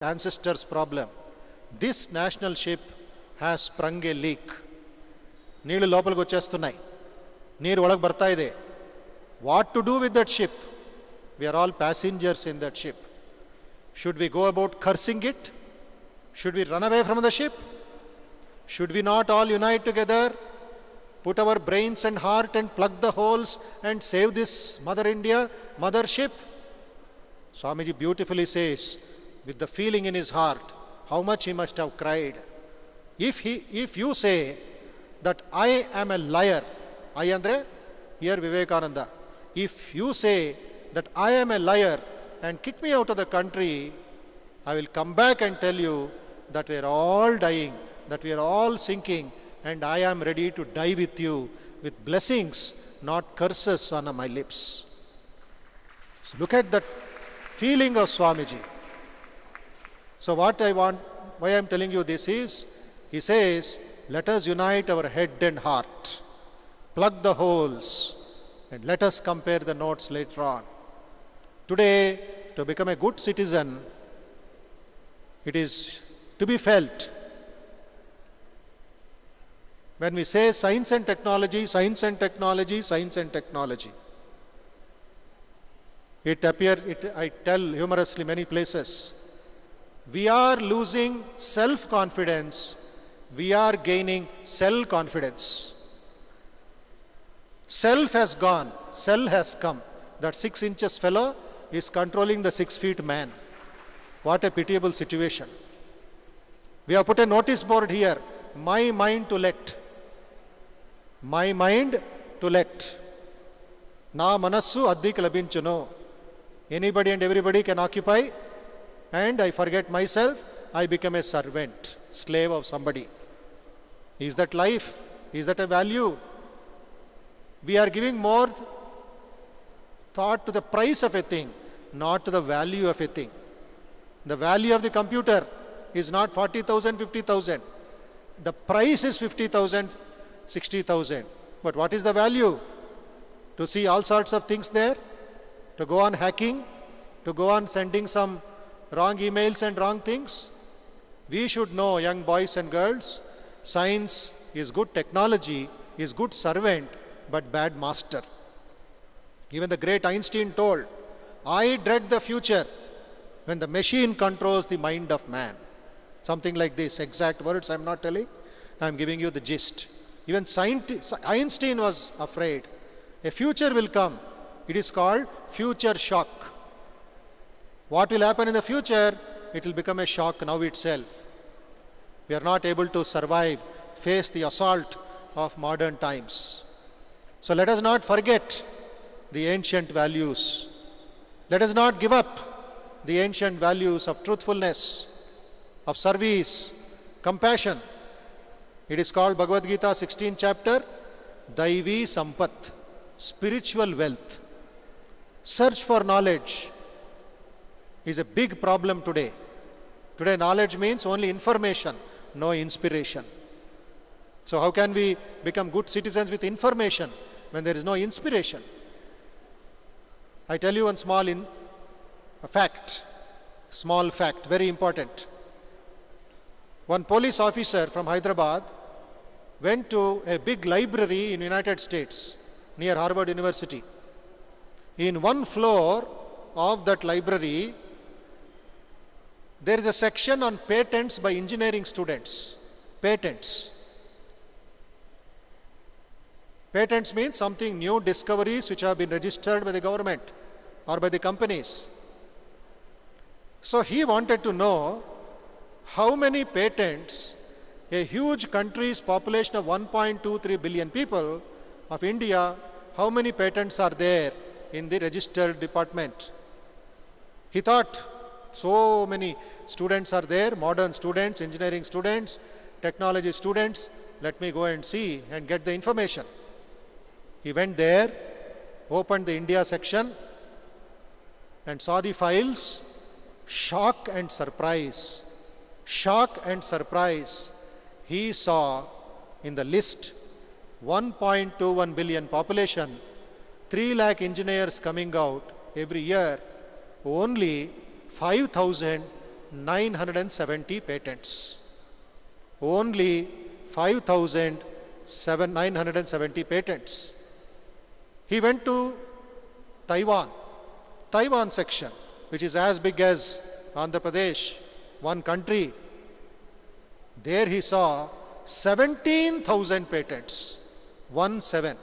ancestors' problem. This national ship has sprung a leak. నీళ్ళు లోపలికి వచ్చేస్తున్నాయి, నీరు ఒಳಗೆ ಬರ್ತಾ ಇದೆ. What to do with that ship? We are all passengers in that ship. Should we go about cursing it? Should we run away from the ship? Should we not all unite together, put our brains and heart and plug the holes and save this Mother India, mother ship? Swamiji beautifully says, with the feeling in his heart, how much he must have cried. If you say that I am a liar, I andre here Vivekananda, if you say that I am a liar and kick me out of the country, I will come back and tell you that we are all dying, that we are all sinking, and I am ready to die with you, with blessings, not curses on my lips. So look at that feeling of Swamiji. So what I want, why I am telling you this is, he says, let us unite our head and heart, plug the holes, and let us compare the notes later on. Today, to become a good citizen, it is to be felt. When we say science and technology, science and technology, science and technology, I tell humorously many places, we are losing self-confidence, we are gaining self-confidence. Self has gone, cell has come. That 6 inches fellow is controlling the 6 feet man. What a pitiable situation. We have put a notice board here, my mind to let. My mind to let. Na manassu addiki labinchuno. Anybody and everybody can occupy, and I forget myself, I become a servant, slave of somebody. Is that life? Is that a value? We are giving more thought to the price of a thing, not to the value of a thing. The value of the computer is not 40,000, 50,000. The price is 50,000, 60,000. But what is the value? To see all sorts of things there? To go on hacking? To go on sending some wrong emails and wrong things? We should know, young boys and girls, science is good technology, is good servant, but bad master. Even the great Einstein told, I dread the future when the machine controls the mind of man. Something like this, exact words I am not telling, I am giving you the gist. Even Einstein was afraid. A future will come. It is called future shock. What will happen in the future? It will become a shock now itself. We are not able to survive, face the assault of modern times. So let us not forget the ancient values. Let us not give up the ancient values of truthfulness, of service, compassion. It is called Bhagavad Gita 16th chapter, Daivi Sampat, spiritual wealth. Search for knowledge is a big problem today. Today knowledge means only information, no inspiration. So how can we become good citizens with information when there is no inspiration? I tell you one small fact, very important. One police officer from Hyderabad went to a big library in United States near Harvard University. In one floor of that library, there is a section on patents by engineering students. Patents. Patents means something new, discoveries which have been registered by the government or by the companies. So he wanted to know how many patents a huge country's population of 1.23 billion people of India, how many patents are there in the registered department. He thought, so many students are there, modern students, engineering students, technology students, let me go and see and get the information. He went there, opened the India section and saw the files. Shock and surprise. Shock and surprise. He saw in the list 1.21 billion population, 3 lakh engineers coming out every year, only 5,000 970 patents. Only 5,970 patents. He went to Taiwan section, which is as big as Andhra Pradesh, one country. There he saw 17,000 patents, 17.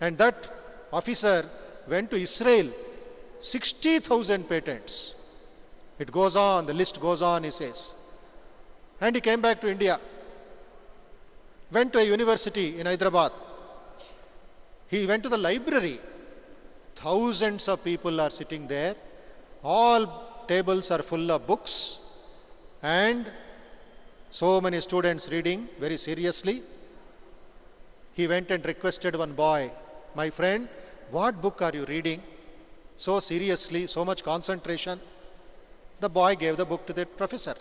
And that officer went to Israel, 60,000 patents. It goes on, the list goes on, he says. And he came back to India, went to a university in Hyderabad. He went to the library. Thousands of people are sitting there. All tables are full of books and so many students reading very seriously. He went and requested one boy, "My friend, what book are you reading? So seriously, so much concentration." The boy gave the book to the professor.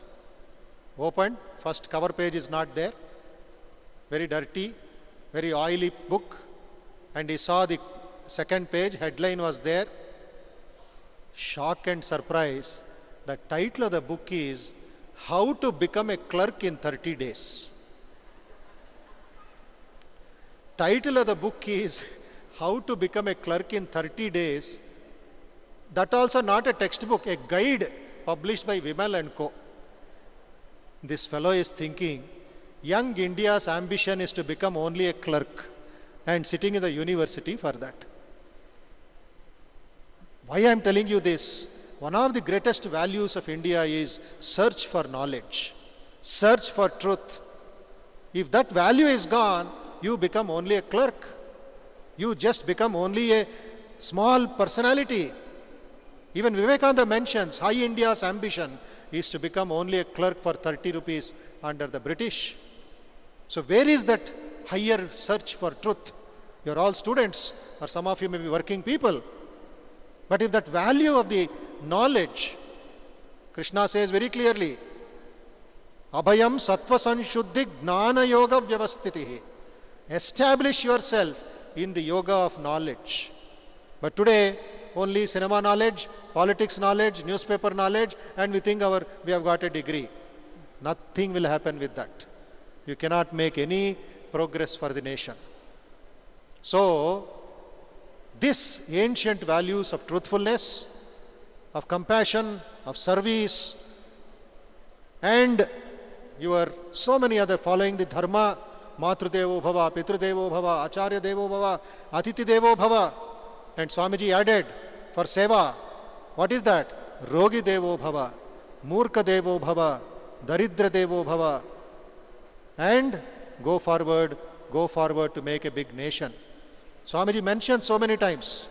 Opened, first cover page is not there. Very dirty, very oily book. And he saw the second page, headline was there. Shock and surprise. The title of the book is How to Become a Clerk in 30 Days. Title of the book is How to Become a Clerk in 30 Days. That also not a textbook, a guide published by Vimal and Co. This fellow is thinking, young India's ambition is to become only a clerk and sitting in the university for that. Why I am telling you this? One of the greatest values of India is search for knowledge, search for truth. If that value is gone, you become only a clerk. You just become only a small personality. Even Vivekananda mentions High India's ambition is to become only a clerk for 30 rupees under the British. So where is that higher search for truth? You're all students, or some of you may be working people. But if that value of the knowledge, Krishna says very clearly, Abhayam sattva sanshuddhi gnana yoga vyavastitihi. Establish yourself in the yoga of knowledge. But today, only cinema knowledge, politics knowledge, newspaper knowledge, and we think we have got a degree. Nothing will happen with that. You cannot make any progress for the nation. So, these ancient values of truthfulness, of compassion, of service, and so many other following the dharma, Matrudevo Bhava, Pitrudevo Bhava, Acharya Devo Bhava, Atiti Devo Bhava, and Swamiji added for seva, what is that? Rogi Devo Bhava, Murka Devo Bhava, Daridra Devo Bhava, and go forward to make a big nation. Swamiji mentioned so many times.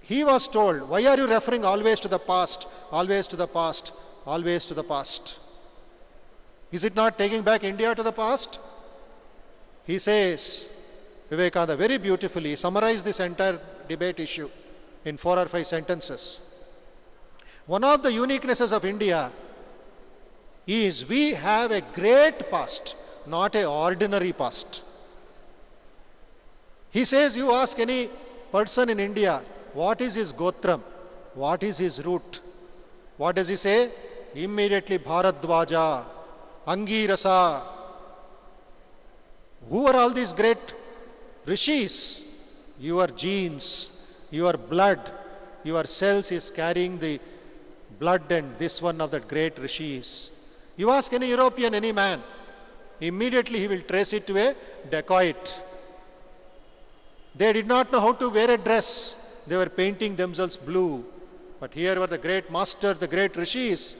He was told, why are you referring always to the past, always to the past, always to the past? Is it not taking back India to the past? He says, Vivekananda very beautifully summarized this entire debate issue in 4 or 5 sentences. One of the uniquenesses of India is we have a great past, not an ordinary past. He says, you ask any person in India, what is his gotram? What is his root? What does he say? Immediately Bharadwaja, Angirasa. Who are all these great rishis? Your genes, your blood, your cells is carrying the blood and this one of the great rishis. You ask any European, any man, immediately he will trace it to a dacoit. They did not know how to wear a dress. They were painting themselves blue. But here were the great masters, the great rishis,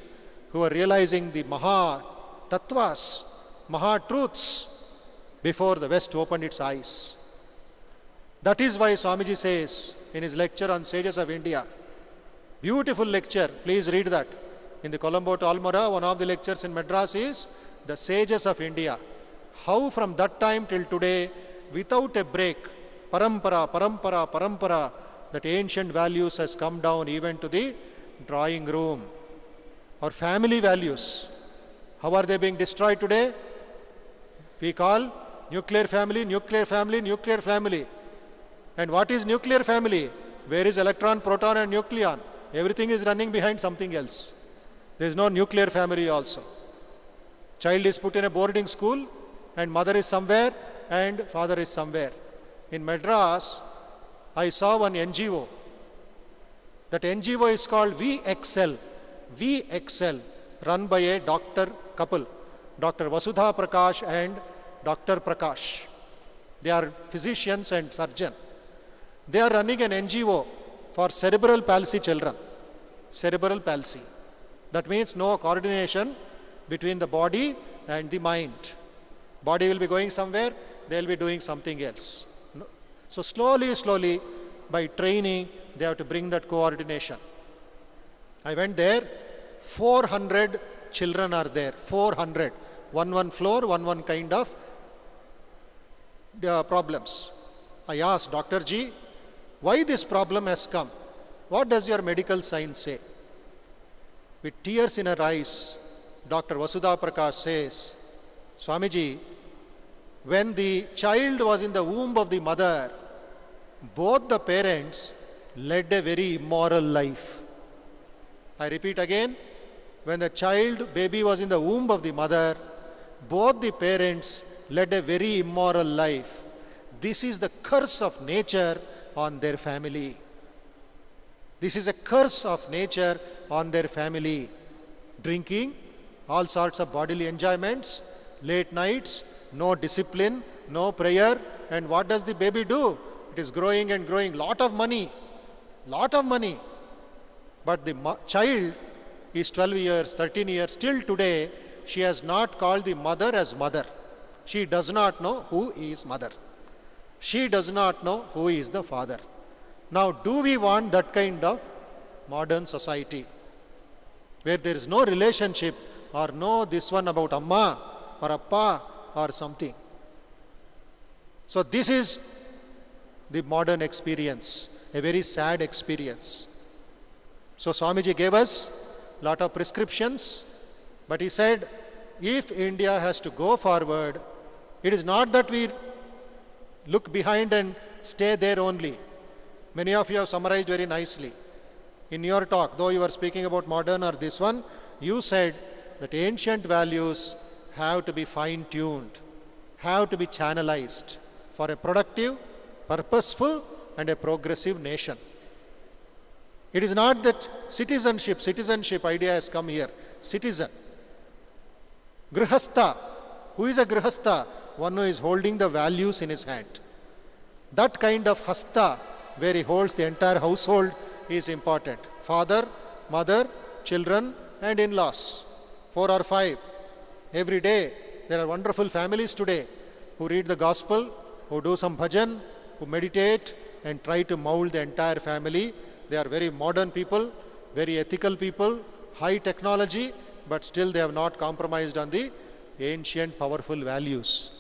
who were realizing the Maha Tattvas, Maha Truths, before the West opened its eyes. That is why Swamiji says in his lecture on Sages of India, beautiful lecture, please read that. In the Colombo to Almora, one of the lectures in Madras is the Sages of India. How from that time till today, without a break, parampara, that ancient values has come down even to the drawing room. Our family values, how are they being destroyed today? We call nuclear family, nuclear family, nuclear family. And what is nuclear family? Where is electron, proton and nucleon? Everything is running behind something else. There is no nuclear family also. Child is put in a boarding school and mother is somewhere and father is somewhere. In Madras, I saw one NGO. That NGO is called We Excel. We Excel, run by a doctor couple, Dr. Vasudha Prakash and Dr. Prakash. They are physicians and surgeon. They are running an NGO for cerebral palsy children. Cerebral palsy. That means no coordination between the body and the mind. Body will be going somewhere, they will be doing something else. So slowly, by training, they have to bring that coordination. I went there, 400 children are there, 400. One floor, one kind of problems. I asked, Dr. G, why this problem has come? What does your medical science say? With tears in her eyes, Dr. Vasudha Prakash says, Swamiji, when the child was in the womb of the mother, both the parents led a very immoral life. I repeat again, when the baby was in the womb of the mother, both the parents led a very immoral life. This is the curse of nature on their family. This is a curse of nature on their family. Drinking, all sorts of bodily enjoyments, late nights, no discipline, no prayer, and what does the baby do? It is growing and growing, lot of money. But the child is 12 years, 13 years, till today, she has not called the mother as mother. She does not know who is mother. She does not know who is the father. Now, do we want that kind of modern society where there is no relationship or no this one about amma or appa or something? So this is the modern experience, a very sad experience. So Swamiji gave us a lot of prescriptions, but he said, if India has to go forward, it is not that we look behind and stay there only. Many of you have summarized very nicely. In your talk, though you were speaking about modern or this one, you said that ancient values have to be fine-tuned, have to be channelized for a productive, purposeful, and a progressive nation. It is not that citizenship idea has come here. Citizen. Grihastha. Who is a Grihastha? One who is holding the values in his hand. That kind of hasta, where he holds the entire household, is important. Father, mother, children, and in-laws. 4 or 5. Every day, there are wonderful families today who read the gospel, who do some bhajan, who meditate, and try to mold the entire family. They are very modern people, very ethical people, high technology, but still they have not compromised on the ancient powerful values.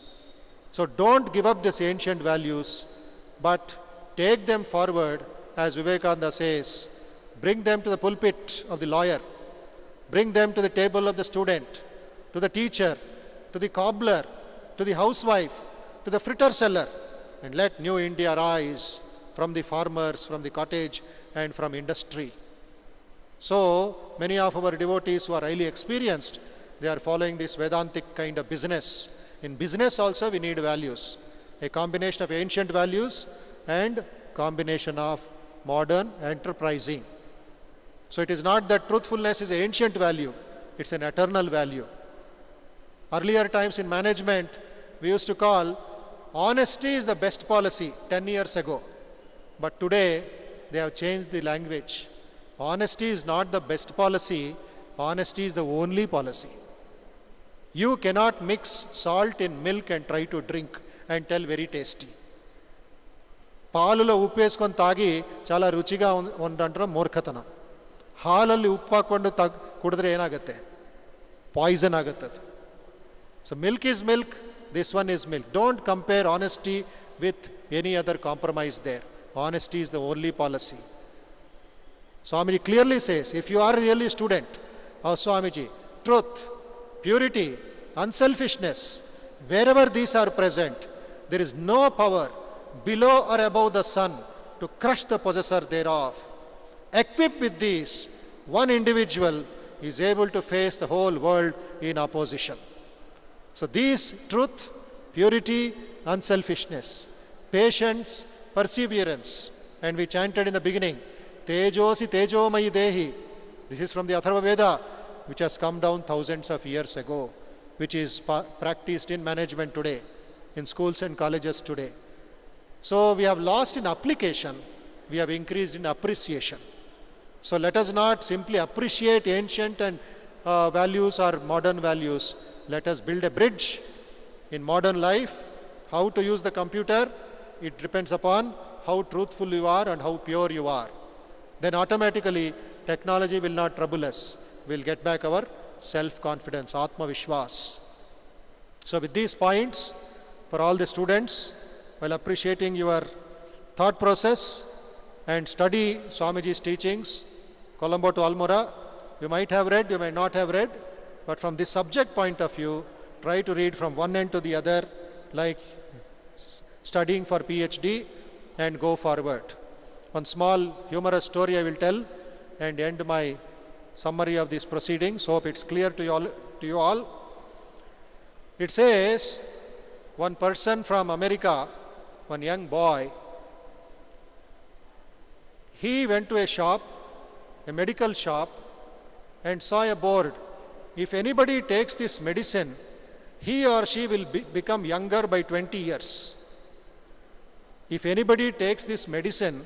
So don't give up these ancient values, but take them forward, as Vivekananda says. Bring them to the pulpit of the lawyer. Bring them to the table of the student, to the teacher, to the cobbler, to the housewife, to the fritter seller, and let new India rise from the farmers, from the cottage, and from industry. So many of our devotees who are highly experienced, they are following this Vedantic kind of business. In business also we need values. A combination of ancient values and combination of modern enterprising. So it is not that truthfulness is an ancient value, it's an eternal value. Earlier times in management, we used to call honesty is the best policy 10 years ago. But today, they have changed the language. Honesty is not the best policy, honesty is the only policy. You cannot mix salt in milk and try to drink and tell very tasty. పాలులో ఉప్పు వేసుకొని తాగి చాలా రుచిగా ఉందంటారు ಮೂರ್ಖತನ. ಹಾಲಲ್ಲಿ ಉಪ್ಪು ಹಾಕೊಂಡು ಕುಡಿದ್ರೆ ಏನಾಗುತ್ತೆ? ಪಾಯ್ಸನ್ ಆಗುತ್ತೆ. So milk is milk, this one is milk. Don't compare honesty with any other compromise there. Honesty is the only policy. Swamiji clearly says, if you are really a student of Swamiji, truth, purity, unselfishness, wherever these are present, there is no power below or above the sun to crush the possessor thereof. Equipped with these, one individual is able to face the whole world in opposition. So these truth, purity, unselfishness, patience, perseverance, and we chanted in the beginning, Tejosi Tejomayi Dehi. This is from the Atharva Veda, which has come down thousands of years ago, which is practiced in management today, in schools and colleges today. So we have lost in application, we have increased in appreciation. So let us not simply appreciate ancient and values or modern values. Let us build a bridge in modern life. How to use the computer, it depends upon how truthful you are and how pure you are. Then automatically technology will not trouble us. We'll get back our self-confidence, Atma Vishwas. So with these points, for all the students, while appreciating your thought process and study Swamiji's teachings, Colombo to Almora, you might have read, you may not have read, but from this subject point of view, try to read from one end to the other, like studying for PhD, and go forward. One small humorous story I will tell and end my summary of these proceedings. Hope it's clear to you all. It says, one person from America, one young boy, he went to a shop, a medical shop, and saw a board. If anybody takes this medicine, he or she will become younger by 20 years. If anybody takes this medicine,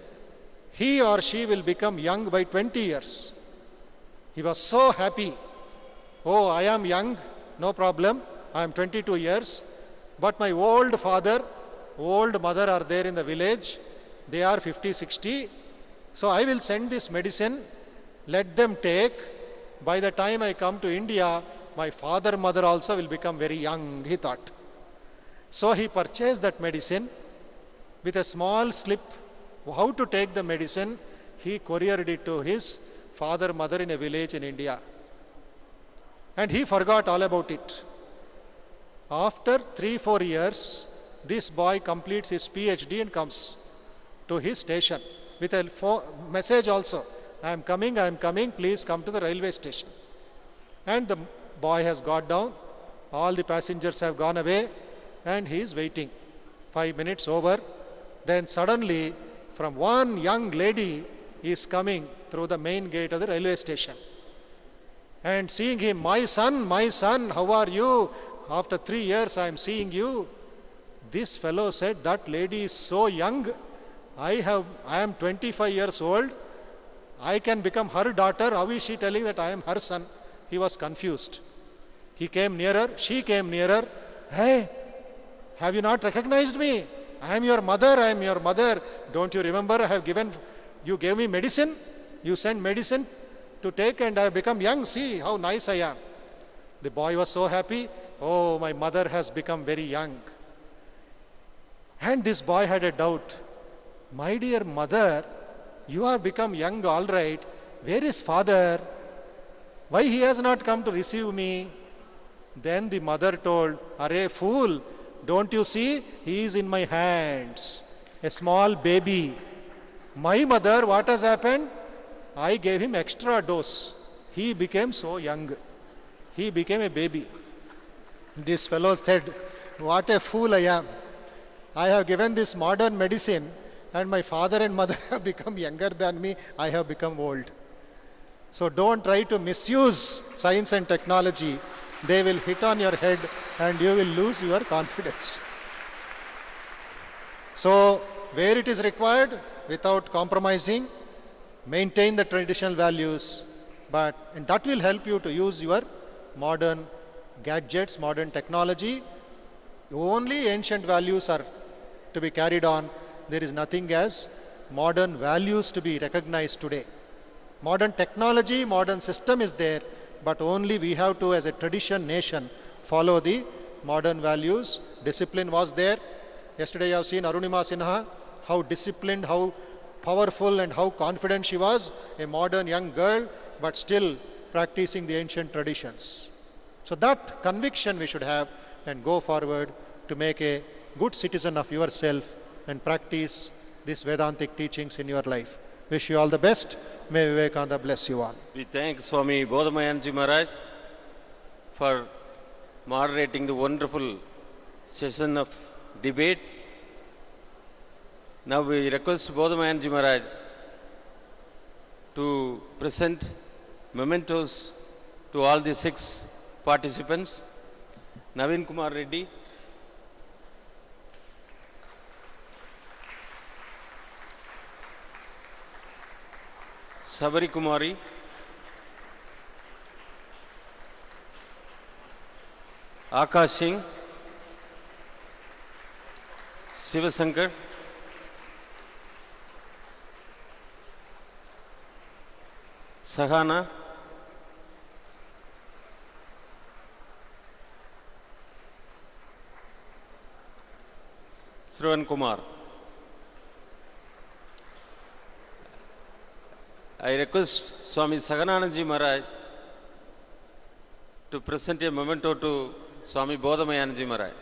he or she will become young by 20 years. He was so happy. Oh, I am young, no problem. I am 22 years. But my old father, old mother are there in the village. They are 50, 60. So I will send this medicine. Let them take. By the time I come to India, my father, mother also will become very young, he thought. So he purchased that medicine with a small slip. How to take the medicine, he couriered it to his father, mother in a village in India. And he forgot all about it. After 3-4 years, this boy completes his PhD and comes to his station with a message also. I am coming, please come to the railway station. And the boy has got down, all the passengers have gone away, and he is waiting. 5 minutes over. Then suddenly, from one young lady is coming through the main gate of the railway station. And seeing him, my son, how are you? After 3 years I am seeing you. This fellow said, that lady is so young. I am 25 years old. I can become her daughter. How is she telling that I am her son? He was confused. He came nearer. She came nearer. Hey, have you not recognized me? I am your mother. Don't you remember you gave me medicine? You sent medicine to take and I have become young. See how nice I am. The boy was so happy. Oh, my mother has become very young. And this boy had a doubt. My dear mother, you are become young, all right. Where is father? Why he has not come to receive me? Then the mother told, Arey fool, don't you see? He is in my hands, a small baby. My mother, what has happened? I gave him extra dose. He became so young. He became a baby. This fellow said, what a fool I am. I have given this modern medicine and my father and mother have become younger than me. I have become old. So don't try to misuse science and technology. They will hit on your head and you will lose your confidence. So where it is required, without compromising, maintain the traditional values, and that will help you to use your modern gadgets, modern technology. Only ancient values are to be carried on. There is nothing as modern values to be recognized today. Modern technology, modern system is there, but only we have to, as a tradition nation, follow the modern values. Discipline was there. Yesterday I have seen Arunima Sinha, how disciplined, how powerful and how confident she was, a modern young girl, but still practicing the ancient traditions. So that conviction we should have and go forward to make a good citizen of yourself and practice these Vedantic teachings in your life. Wish you all the best. May Vivekananda bless you all. We thank Swami Bodhamayanji Maharaj for moderating the wonderful session of debate. Now we request Bodhamayanji Maharaj to present mementos to all the 6 participants. Naveen Kumar Reddy, Sabari Kumari, Akash Singh, Sivasankar, Sahana, Sravan Kumar. I request Swami Saganananji Maharaj to present a memento to Swami Bodhamayanji Maharaj.